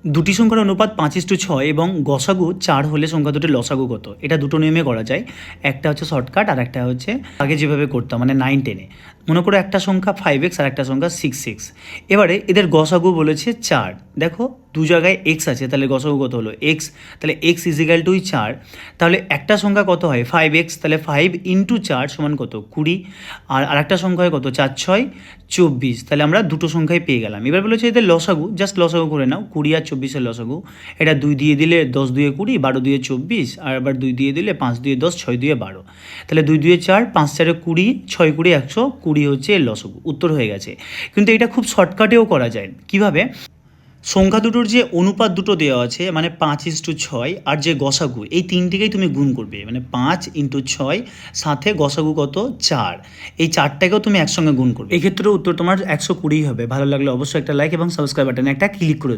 দুটি সংখ্যার অনুপাত 5:6 এবং গসাগু 4 হলে সংখ্যা দুটির লসাগু কত? এটা দুটো নিয়মে করা যায়। একটা হচ্ছে শর্টকাট আর একটা হচ্ছে আগে যেভাবে করতাম মানে 9-10-এ। মনে করো একটা সংখ্যা 5x আর একটা সংখ্যা 6x। এবারে এদের গসাগু বলেছে 4। দেখো দু জায়গায় x আছে, তাহলে গসাগু কত হলো x, তাহলে x = 4। তাহলে একটা সংখ্যা কত হয় 5x, তাহলে 5 × 4 সমান কত 20। আর আরেকটা সংখ্যা হয় কত 4×6 = 24। তাহলে আমরা দুটো সংখ্যাই পেয়ে গেলাম। এবার বলেছে এদের লসাগু, জাস্ট লসাগু করে নাও। 20 আর 24-এর লসাগু, এটা 2 দিয়ে দিলে 10 2 20, 12 2 24, আর আবার 2 দিয়ে দিলে 5 2 10, 6 2 12। তাহলে 2 2 4, 5 4 20, 6 20 120 হচ্ছে এর লসাগু। উত্তর হয়ে গেছে। কিন্তু এটা খুব শর্টকাটেও করা যায়। কিভাবে? সংখ্যা দুটোর যে অনুপাত দুটো দেওয়া আছে মানে 5:6 আর যে গসাগু, এই তিনটিকেই তুমি গুণ করবে। মানে 5 × 6 সাথে গসাগু কত 4, এই 4টাকেও তুমি একসঙ্গে গুণ করবে। এই ক্ষেত্রে উত্তর তোমার 120 হবে। ভালো লাগলে অবশ্যই একটা লাইক এবং সাবস্ক্রাইব বাটনে একটা ক্লিক করে